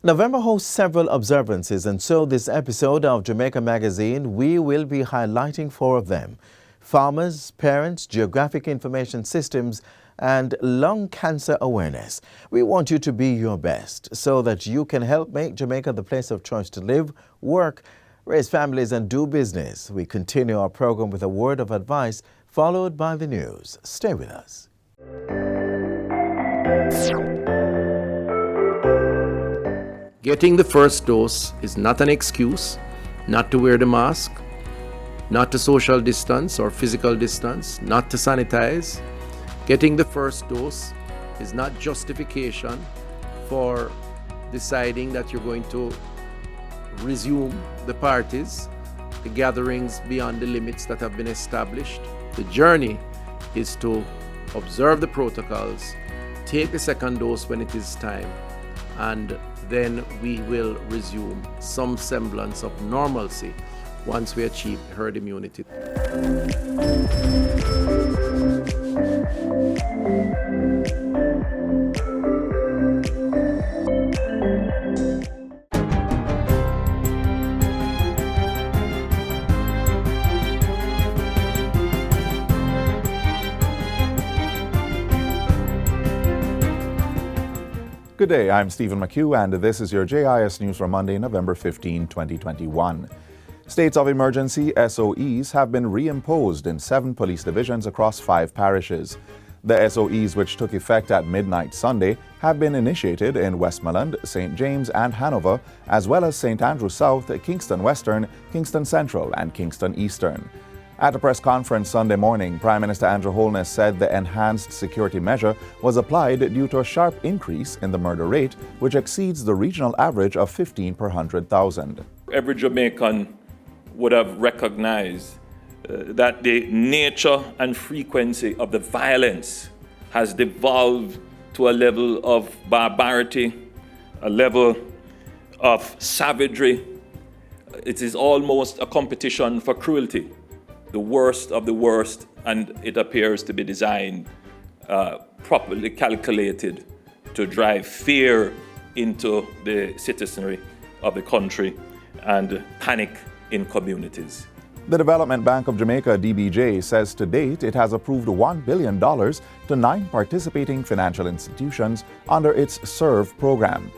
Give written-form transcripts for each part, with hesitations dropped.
November hosts several observances, and so this episode of Jamaica Magazine, we will be highlighting 4 of them: farmers, parents, geographic information systems, and lung cancer awareness. We want you to be your best so that you can help make Jamaica the place of choice to live, work, raise families, and do business. We continue our program with a word of advice, followed by the news. Stay with us. Getting the first dose is not an excuse not to wear the mask, not to social distance or physical distance, not to sanitize. Getting the first dose is not justification for deciding that you're going to resume the parties, the gatherings beyond the limits that have been established. The journey is to observe the protocols, take the second dose when it is time, and then we will resume some semblance of normalcy once we achieve herd immunity. Good day, I'm Stephen McHugh, and this is your JIS News for Monday, November 15, 2021. States of emergency, SOEs, have been reimposed in 7 police divisions across 5 parishes. The SOEs, which took effect at midnight Sunday, have been initiated in Westmoreland, St. James, and Hanover, as well as St. Andrew South, Kingston Western, Kingston Central, and Kingston Eastern. At a press conference Sunday morning, Prime Minister Andrew Holness said the enhanced security measure was applied due to a sharp increase in the murder rate, which exceeds the regional average of 15 per 100,000. Every Jamaican would have recognized that the nature and frequency of the violence has devolved to a level of barbarity, a level of savagery. It is almost a competition for cruelty. The worst of the worst, and it appears to be designed, properly calculated to drive fear into the citizenry of the country and panic in communities. The Development Bank of Jamaica, DBJ, says to date it has approved $1 billion to 9 participating financial institutions under its SERVE program.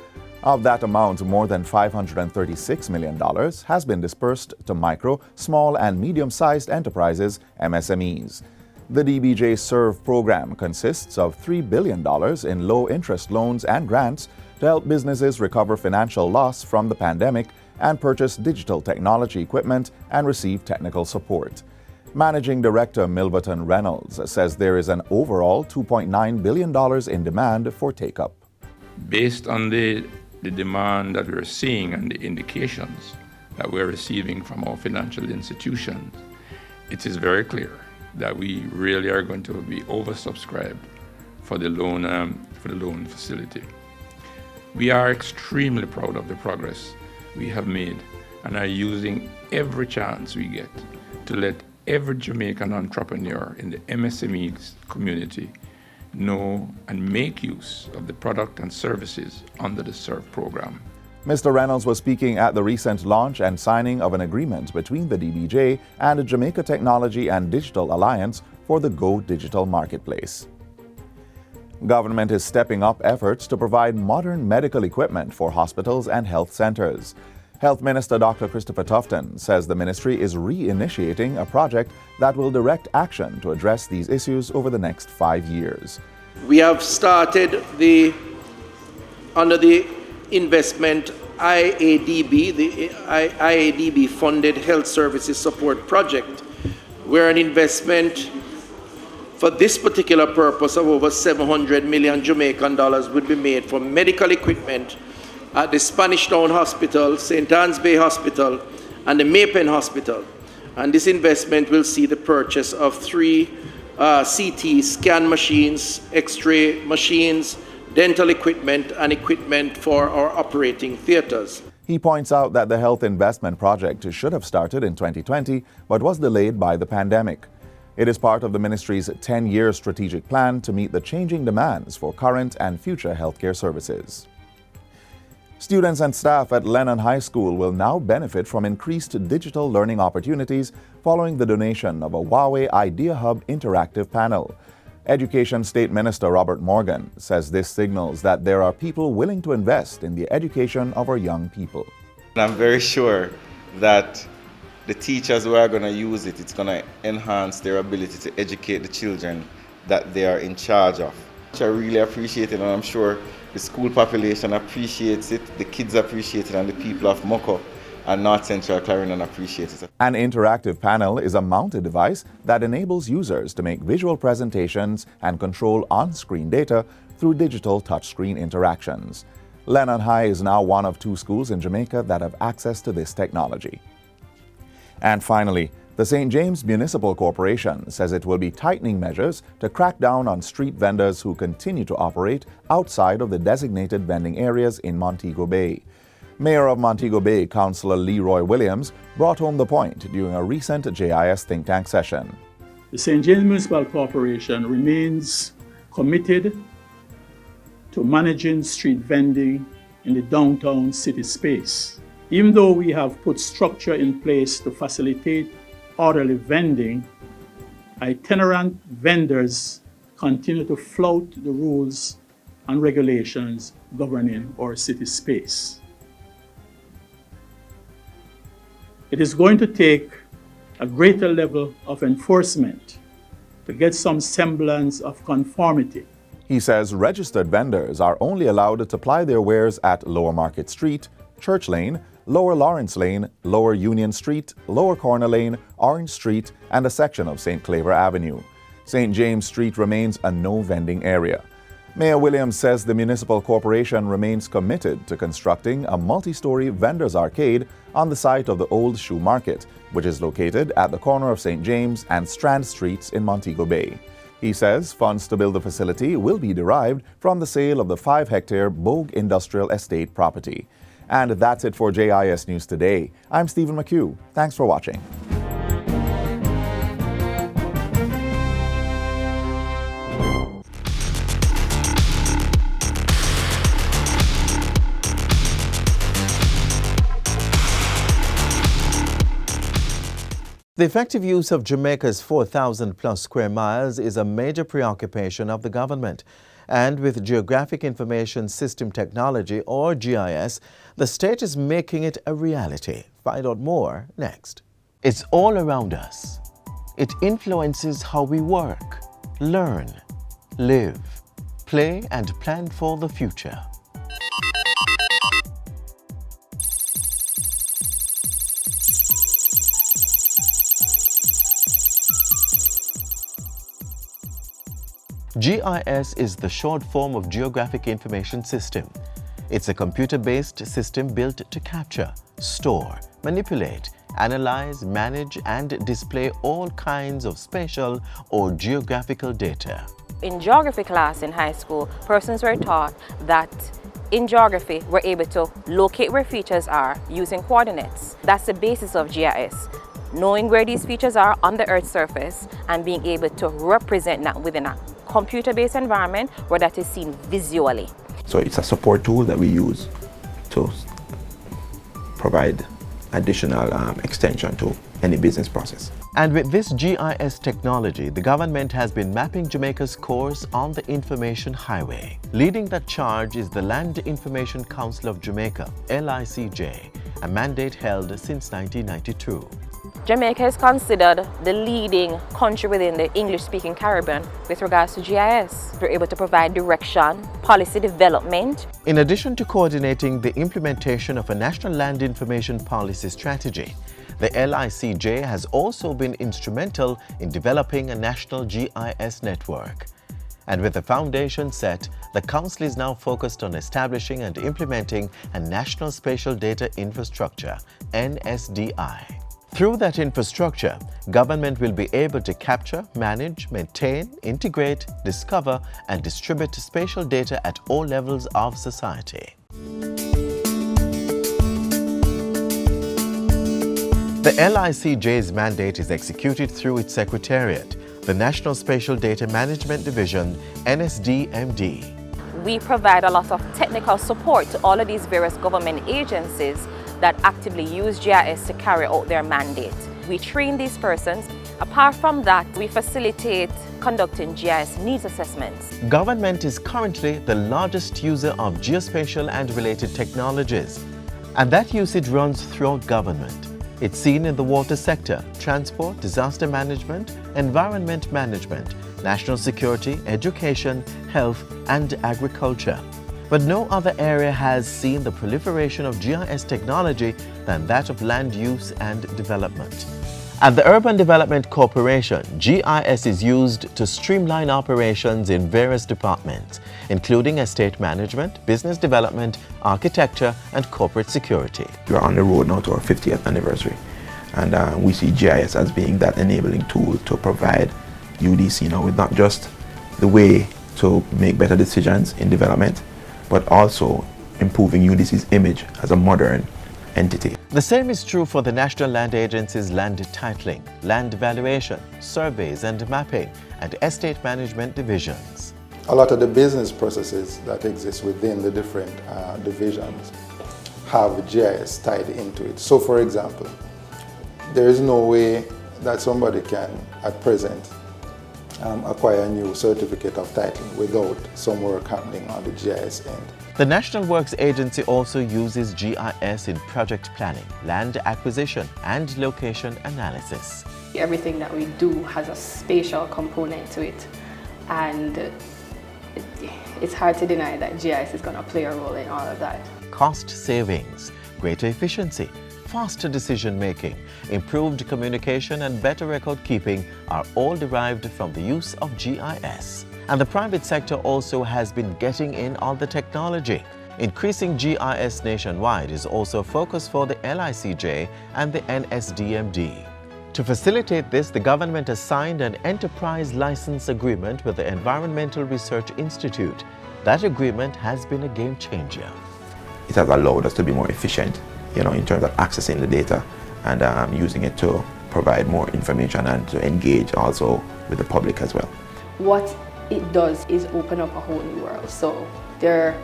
Of that amount, more than $536 million has been dispersed to micro, small, and medium-sized enterprises, MSMEs. The DBJ SERVE program consists of $3 billion in low-interest loans and grants to help businesses recover financial loss from the pandemic and purchase digital technology equipment and receive technical support. Managing Director Milverton Reynolds says there is an overall $2.9 billion in demand for take-up. Based on the demand that we're seeing and the indications that we're receiving from our financial institutions, it is very clear that we really are going to be oversubscribed for the loan facility. We are extremely proud of the progress we have made and are using every chance we get to let every Jamaican entrepreneur in the MSME community know and make use of the product and services under the SERVE program. Mr. Reynolds was speaking at the recent launch and signing of an agreement between the DBJ and the Jamaica Technology and Digital Alliance for the Go Digital Marketplace. Government is stepping up efforts to provide modern medical equipment for hospitals and health centers. Health Minister Dr. Christopher Tufton says the ministry is reinitiating a project that will direct action to address these issues over the next 5 years. We have started under the investment IADB, the IADB funded health services support project, where an investment for this particular purpose of over 700 million Jamaican dollars would be made for medical equipment at the Spanish Town Hospital, St. Anne's Bay Hospital, and the Maypen Hospital. And this investment will see the purchase of 3 CT scan machines, X-ray machines, dental equipment, and equipment for our operating theaters. He points out that the health investment project should have started in 2020, but was delayed by the pandemic. It is part of the ministry's 10-year strategic plan to meet the changing demands for current and future healthcare services. Students and staff at Lennon High School will now benefit from increased digital learning opportunities following the donation of a Huawei Idea Hub interactive panel. Education State Minister Robert Morgan says this signals that there are people willing to invest in the education of our young people. I'm very sure that the teachers who are going to use it, it's going to enhance their ability to educate the children that they are in charge of. I really appreciate it, and I'm sure the school population appreciates it, the kids appreciate it, and the people of Moko and North Central Clarendon appreciate it. An interactive panel is a mounted device that enables users to make visual presentations and control on-screen data through digital touchscreen interactions. Lennon High is now one of 2 schools in Jamaica that have access to this technology. And finally, the St. James Municipal Corporation says it will be tightening measures to crack down on street vendors who continue to operate outside of the designated vending areas in Montego Bay. Mayor of Montego Bay, Councillor Leroy Williams, brought home the point during a recent JIS think tank session. The St. James Municipal Corporation remains committed to managing street vending in the downtown city space. Even though we have put structure in place to facilitate orderly vending, itinerant vendors continue to flout the rules and regulations governing our city space. It is going to take a greater level of enforcement to get some semblance of conformity. He says registered vendors are only allowed to ply their wares at Lower Market Street, Church Lane, Lower Lawrence Lane, Lower Union Street, Lower Corner Lane, Orange Street, and a section of St. Claver Avenue. St. James Street remains a no-vending area. Mayor Williams says the municipal corporation remains committed to constructing a multi-story vendors arcade on the site of the old shoe market, which is located at the corner of St. James and Strand Streets in Montego Bay. He says funds to build the facility will be derived from the sale of the 5-hectare Bogue Industrial Estate property. And that's it for JIS News Today. I'm Stephen McHugh. Thanks for watching. The effective use of Jamaica's 4,000-plus square miles is a major preoccupation of the government. And with Geographic Information System Technology, or GIS, the state is making it a reality. Find out more next. It's all around us. It influences how we work, learn, live, play, and plan for the future. GIS is the short form of Geographic Information System. It's a computer-based system built to capture, store, manipulate, analyze, manage, and display all kinds of spatial or geographical data. In geography class in high school, persons were taught that in geography, we're able to locate where features are using coordinates. That's the basis of GIS. Knowing where these features are on the Earth's surface and being able to represent that within a computer-based environment where that is seen visually. So it's a support tool that we use to provide additional extension to any business process. And with this GIS technology, the government has been mapping Jamaica's course on the Information Highway. Leading that charge is the Land Information Council of Jamaica, LICJ, a mandate held since 1992. Jamaica is considered the leading country within the English-speaking Caribbean with regards to GIS. We're able to provide direction, policy development. In addition to coordinating the implementation of a national land information policy strategy, the LICJ has also been instrumental in developing a national GIS network. And with the foundation set, the Council is now focused on establishing and implementing a National Spatial Data Infrastructure, NSDI. Through that infrastructure, government will be able to capture, manage, maintain, integrate, discover, and distribute spatial data at all levels of society. The LICJ's mandate is executed through its secretariat, the National Spatial Data Management Division, NSDMD. We provide a lot of technical support to all of these various government agencies that actively use GIS to carry out their mandate. We train these persons. Apart from that, we facilitate conducting GIS needs assessments. Government is currently the largest user of geospatial and related technologies, and that usage runs throughout government. It's seen in the water sector, transport, disaster management, environment management, national security, education, health, and agriculture. But no other area has seen the proliferation of GIS technology than that of land use and development. At the Urban Development Corporation, GIS is used to streamline operations in various departments, including estate management, business development, architecture, and corporate security. We are on the road now to our 50th anniversary, and we see GIS as being that enabling tool to provide UDC now with not just the way to make better decisions in development, but also improving UDC's image as a modern entity. The same is true for the National Land Agency's land titling, land valuation, surveys and mapping, and estate management divisions. A lot of the business processes that exist within the different divisions have GIS tied into it. So for example, there is no way that somebody can, at present, acquire a new certificate of title without some work happening on the GIS end. The National Works Agency also uses GIS in project planning, land acquisition, and location analysis. Everything that we do has a spatial component to it, and it's hard to deny that GIS is going to play a role in all of that. Cost savings, greater efficiency, faster decision making, improved communication, and better record keeping are all derived from the use of GIS. And the private sector also has been getting in on the technology. Increasing GIS nationwide is also a focus for the LICJ and the NSDMD. To facilitate this, the government has signed an enterprise license agreement with the Environmental Research Institute. That agreement has been a game changer. It has allowed us to be more efficient, in terms of accessing the data and using it to provide more information and to engage also with the public as well. What it does is open up a whole new world. So there are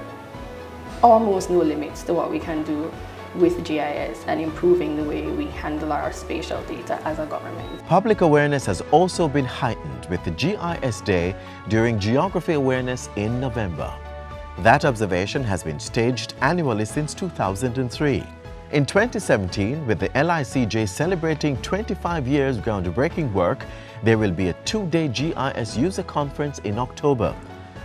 almost no limits to what we can do with GIS and improving the way we handle our spatial data as a government. Public awareness has also been heightened with the GIS Day during Geography Awareness in November. That observation has been staged annually since 2003. In 2017, with the LICJ celebrating 25 years groundbreaking work, there will be a 2-day GIS user conference in October.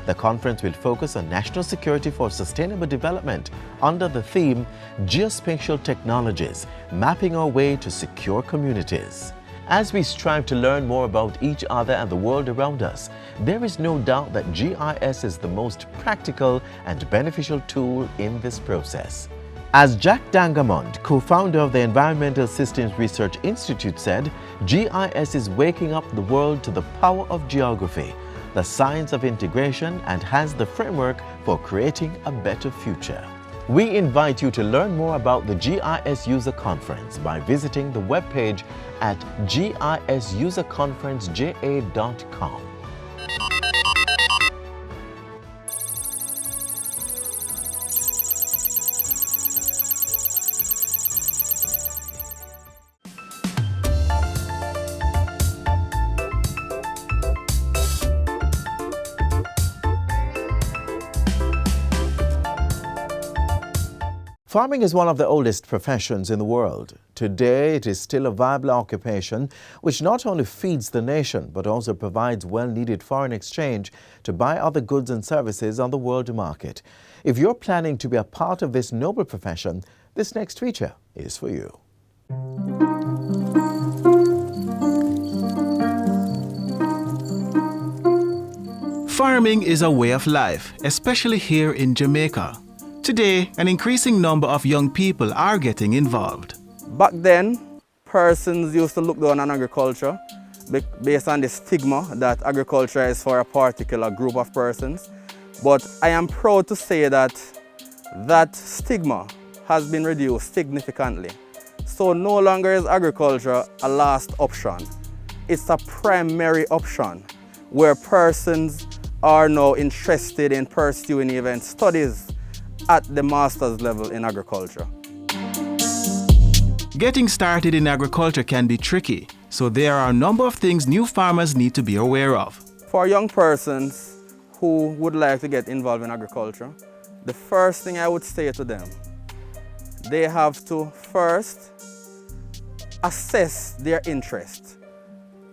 The conference will focus on national security for sustainable development under the theme Geospatial Technologies, Mapping Our Way to Secure Communities. As we strive to learn more about each other and the world around us, there is no doubt that GIS is the most practical and beneficial tool in this process. As Jack Dangamond, co-founder of the Environmental Systems Research Institute, said, GIS is waking up the world to the power of geography, the science of integration, and has the framework for creating a better future. We invite you to learn more about the GIS User Conference by visiting the webpage at gisuserconferenceja.com. Farming is one of the oldest professions in the world. Today, it is still a viable occupation which not only feeds the nation but also provides well-needed foreign exchange to buy other goods and services on the world market. If you're planning to be a part of this noble profession, this next feature is for you. Farming is a way of life, especially here in Jamaica. Today, an increasing number of young people are getting involved. Back then, persons used to look down on agriculture based on the stigma that agriculture is for a particular group of persons. But I am proud to say that that stigma has been reduced significantly. So no longer is agriculture a last option. It's a primary option where persons are now interested in pursuing even studies at the master's level in agriculture. Getting started in agriculture can be tricky, so there are a number of things new farmers need to be aware of. For young persons who would like to get involved in agriculture, the first thing I would say to them, they have to first assess their interest.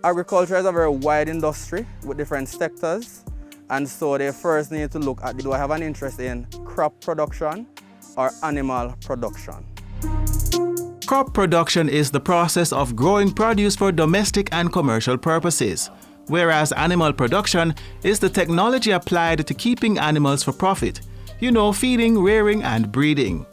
Agriculture is a very wide industry with different sectors, and so they first need to look at, do I have an interest in crop production or animal production? Crop production is the process of growing produce for domestic and commercial purposes, whereas animal production is the technology applied to keeping animals for profit. You know, feeding, rearing, and breeding.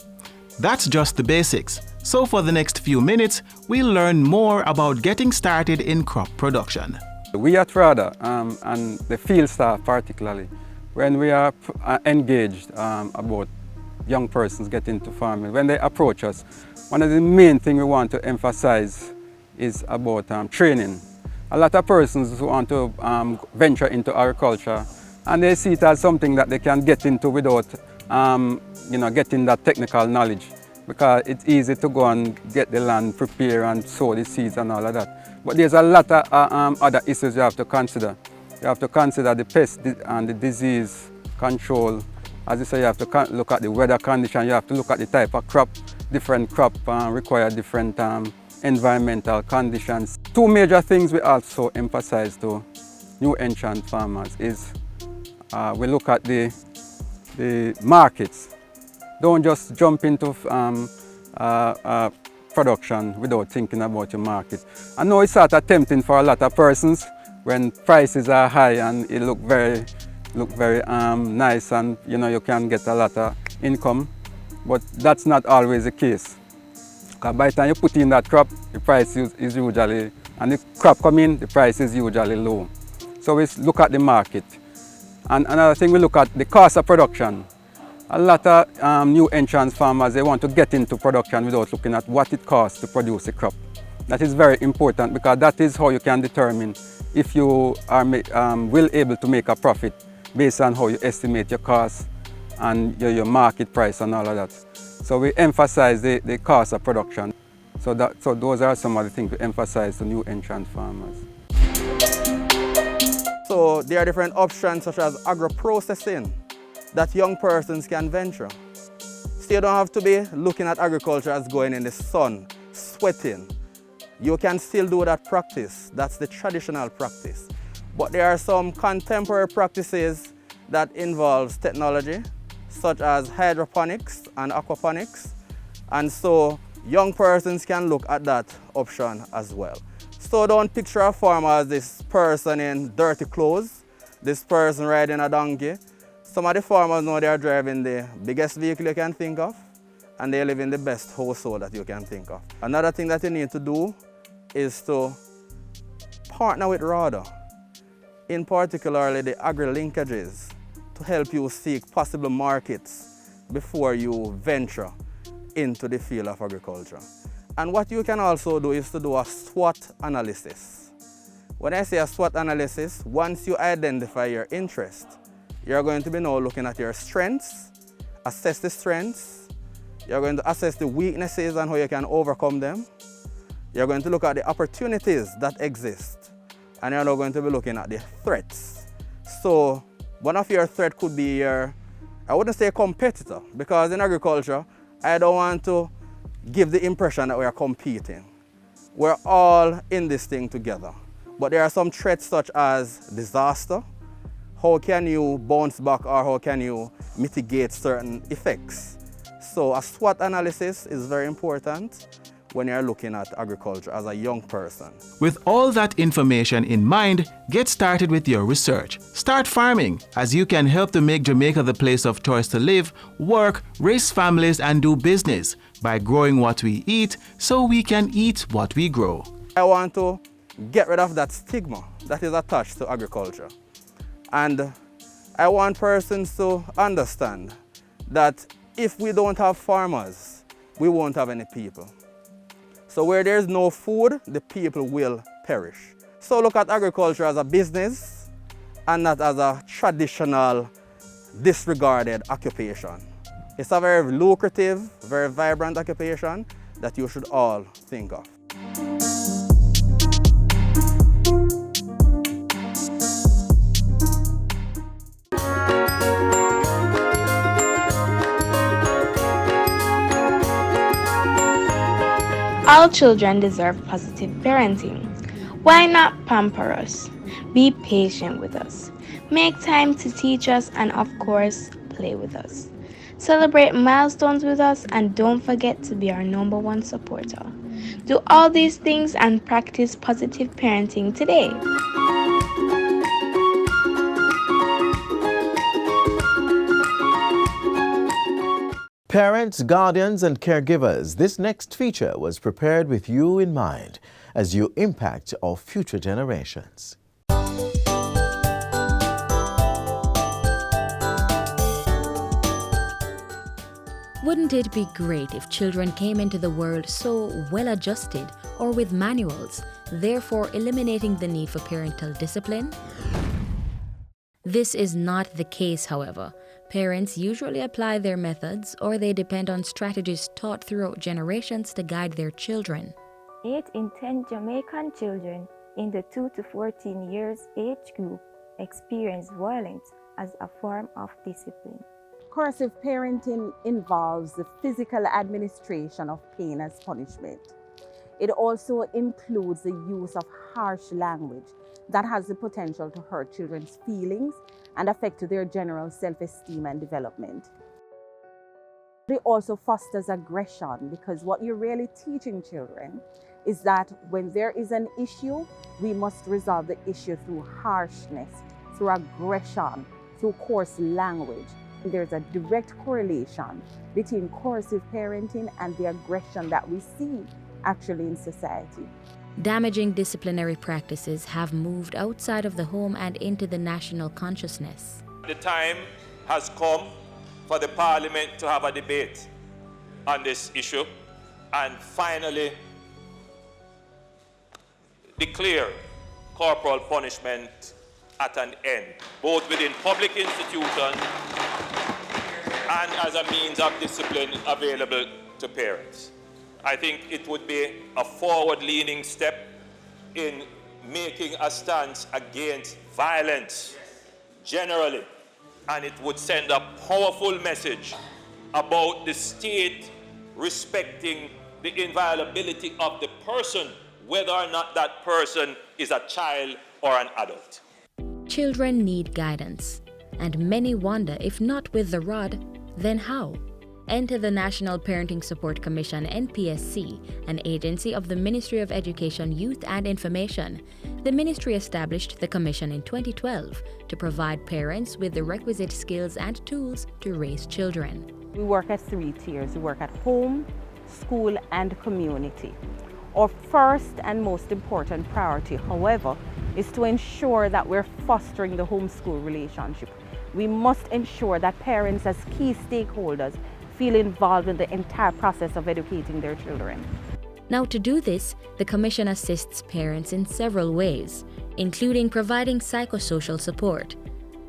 That's just the basics. So for the next few minutes, we'll learn more about getting started in crop production. We at RADA, and the field staff particularly, when we are engaged about young persons getting into farming, when they approach us, one of the main things we want to emphasize is about training. A lot of persons who want to venture into agriculture, and they see it as something that they can get into without getting that technical knowledge, because it's easy to go and get the land, prepare and sow the seeds and all of that. But there's a lot of other issues you have to consider. You have to consider the pest and the disease control. As you say, you have to look at the weather condition, you have to look at the type of crop. Different crop require different environmental conditions. Two major things we also emphasize to new entrant farmers is we look at the markets. Don't just jump into production without thinking about your market. I know it's sort of tempting for a lot of persons when prices are high and it look very nice, and you can get a lot of income, but that's not always the case. Because by the time you put in that crop, the price is usually, and the crop come in, the price is usually low. So we look at the market. And another thing, we look at the cost of production. A lot of new entrant farmers, they want to get into production without looking at what it costs to produce a crop. That is very important, because that is how you can determine if you are able to make a profit based on how you estimate your costs and your market price and all of that. So we emphasize the cost of production. So those are some of the things we emphasize to new entrant farmers. So there are different options such as agro-processing that young persons can venture. So you don't have to be looking at agriculture as going in the sun, sweating. You can still do that practice. That's the traditional practice. But there are some contemporary practices that involves technology, such as hydroponics and aquaponics. And so young persons can look at that option as well. So don't picture a farmer as this person in dirty clothes, this person riding a donkey. Some of the farmers know they are driving the biggest vehicle you can think of, and they live in the best household that you can think of. Another thing that you need to do is to partner with RADA, in particularly the agri-linkages, to help you seek possible markets before you venture into the field of agriculture. And what you can also do is to do a SWOT analysis. When I say a SWOT analysis, once you identify your interest, you're going to be now looking at your strengths, assess the strengths, you're going to assess the weaknesses and how you can overcome them. You're going to look at the opportunities that exist, and you're now going to be looking at the threats. So one of your threats could be your, I wouldn't say competitor, because in agriculture, I don't want to give the impression that we are competing. We're all in this thing together. But there are some threats such as disaster. How can you bounce back, or how can you mitigate certain effects? So a SWOT analysis is very important when you're looking at agriculture as a young person. With all that information in mind, get started with your research. Start farming, as you can help to make Jamaica the place of choice to live, work, raise families, and do business by growing what we eat so we can eat what we grow. I want to get rid of that stigma that is attached to agriculture. And I want persons to understand that if we don't have farmers, we won't have any people. So where there's no food, the people will perish. So look at agriculture as a business and not as a traditional, disregarded occupation. It's a very lucrative, very vibrant occupation that you should all think of. All children deserve positive parenting. Why not pamper us? Be patient with us. Make time to teach us and, of course, play with us. Celebrate milestones with us and don't forget to be our #1 supporter. Do all these things and practice positive parenting today. Parents, guardians, and caregivers, this next feature was prepared with you in mind as you impact our future generations. Wouldn't it be great if children came into the world so well-adjusted or with manuals, therefore eliminating the need for parental discipline? This is not the case, however. Parents usually apply their methods or they depend on strategies taught throughout generations to guide their children. 8 in 10 Jamaican children in the 2 to 14 years age group experience violence as a form of discipline. Coercive parenting involves the physical administration of pain as punishment. It also includes the use of harsh language that has the potential to hurt children's feelings and affect their general self-esteem and development. It also fosters aggression because what you're really teaching children is that when there is an issue, we must resolve the issue through harshness, through aggression, through coarse language. There's a direct correlation between coercive parenting and the aggression that we see actually in society. Damaging disciplinary practices have moved outside of the home and into the national consciousness. The time has come for the Parliament to have a debate on this issue and finally declare corporal punishment at an end, both within public institutions and as a means of discipline available to parents. I think it would be a forward-leaning step in making a stance against violence generally, and it would send a powerful message about the state respecting the inviolability of the person, whether or not that person is a child or an adult. Children need guidance, and many wonder if not with the rod, then how? Enter the National Parenting Support Commission, NPSC, an agency of the Ministry of Education, Youth and Information. The ministry established the commission in 2012 to provide parents with the requisite skills and tools to raise children. We work at 3 tiers. We work at home, school, and community. Our first and most important priority, however, is to ensure that we're fostering the home-school relationship. We must ensure that parents as key stakeholders feel involved in the entire process of educating their children. Now, to do this, the Commission assists parents in several ways, including providing psychosocial support,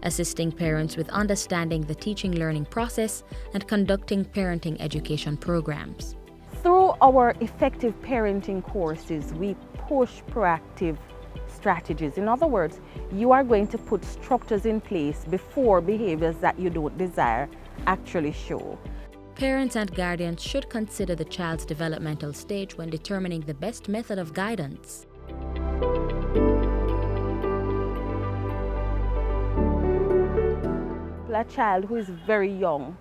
assisting parents with understanding the teaching-learning process, and conducting parenting education programs. Through our effective parenting courses, we push proactive strategies. In other words, you are going to put structures in place before behaviors that you don't desire actually show. Parents and guardians should consider the child's developmental stage when determining the best method of guidance. A child who is very young,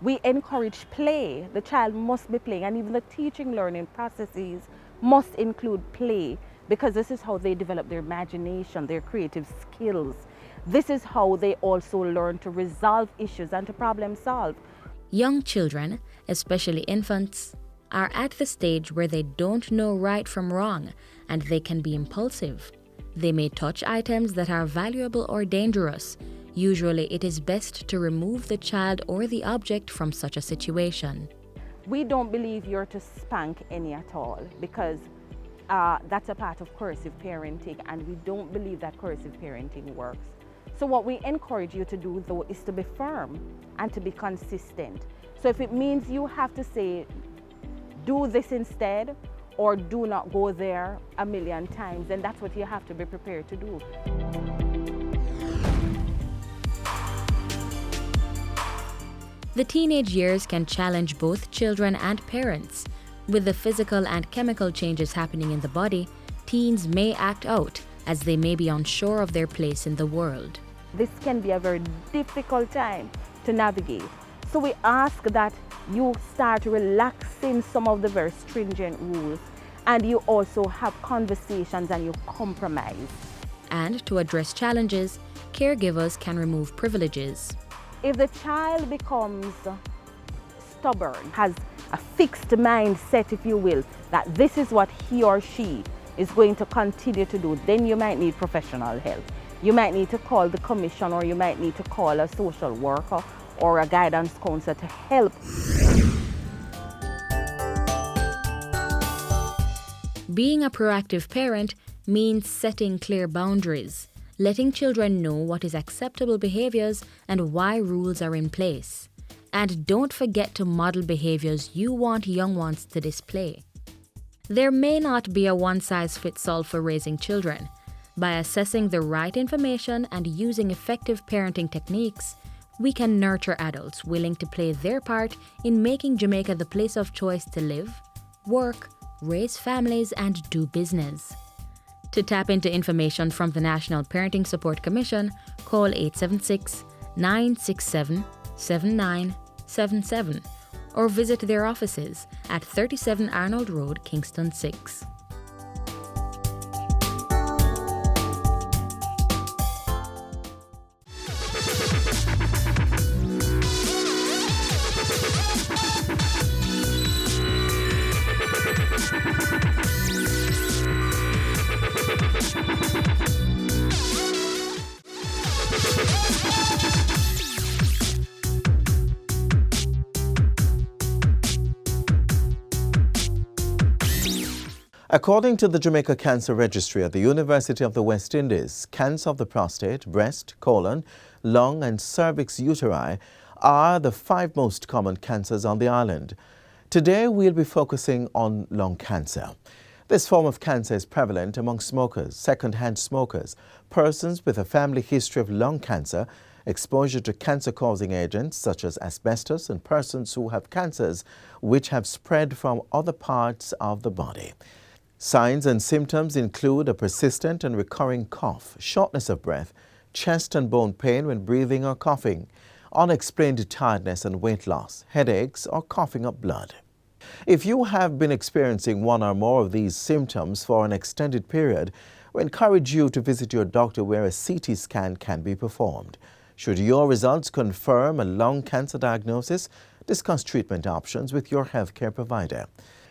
we encourage play. The child must be playing, and even the teaching learning processes must include play, because this is how they develop their imagination, their creative skills. This is how they also learn to resolve issues and to problem solve. Young children, especially infants, are at the stage where they don't know right from wrong, and they can be impulsive. They may touch items that are valuable or dangerous. Usually, it is best to remove the child or the object from such a situation. We don't believe you're to spank any at all, because that's a part of coercive parenting, and we don't believe that coercive parenting works. So what we encourage you to do, though, is to be firm and to be consistent. So if it means you have to say, do this instead, or do not go there a million times, then that's what you have to be prepared to do. The teenage years can challenge both children and parents. With the physical and chemical changes happening in the body, teens may act out as they may be unsure of their place in the world. This can be a very difficult time to navigate. So we ask that you start relaxing some of the very stringent rules, and you also have conversations and you compromise. And to address challenges, caregivers can remove privileges. If the child becomes stubborn, has a fixed mindset, if you will, that this is what he or she is going to continue to do, then you might need professional help. You might need to call the commission, or you might need to call a social worker or a guidance counselor to help. Being a proactive parent means setting clear boundaries, letting children know what is acceptable behaviors and why rules are in place. And don't forget to model behaviors you want young ones to display. There may not be a one-size-fits-all for raising children. By assessing the right information and using effective parenting techniques, we can nurture adults willing to play their part in making Jamaica the place of choice to live, work, raise families, and do business. To tap into information from the National Parenting Support Commission, call 876-967-7977 or visit their offices at 37 Arnold Road, Kingston 6. According to the Jamaica Cancer Registry at the University of the West Indies, cancer of the prostate, breast, colon, lung and cervix uteri are the 5 most common cancers on the island. Today we'll be focusing on lung cancer. This form of cancer is prevalent among smokers, second-hand smokers, persons with a family history of lung cancer, exposure to cancer-causing agents such as asbestos, and persons who have cancers which have spread from other parts of the body. Signs and symptoms include a persistent and recurring cough, shortness of breath, chest and bone pain when breathing or coughing, unexplained tiredness and weight loss, headaches, or coughing up blood. If you have been experiencing one or more of these symptoms for an extended period, we encourage you to visit your doctor where a CT scan can be performed. Should your results confirm a lung cancer diagnosis, discuss treatment options with your healthcare provider.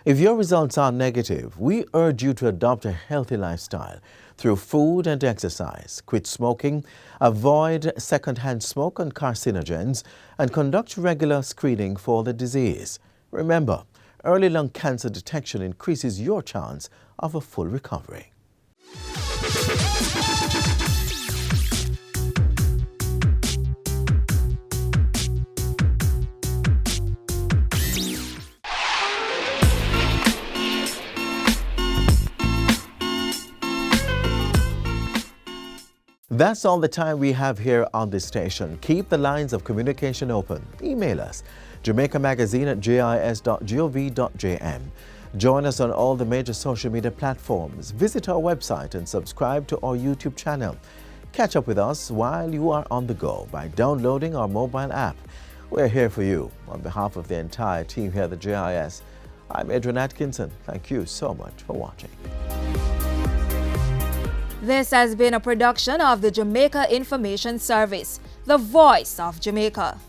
If your results are negative, we urge you to adopt a healthy lifestyle through food and exercise, quit smoking, avoid second-hand smoke and carcinogens, and conduct regular screening for the disease. Remember, early lung cancer detection increases your chance of a full recovery. That's all the time we have here on this station. Keep the lines of communication open. Email us, jamaicamagazine@gis.gov.jm. Join us on all the major social media platforms. Visit our website and subscribe to our YouTube channel. Catch up with us while you are on the go by downloading our mobile app. We're here for you. On behalf of the entire team here at the JIS, I'm Adrian Atkinson. Thank you so much for watching. This has been a production of the Jamaica Information Service, the voice of Jamaica.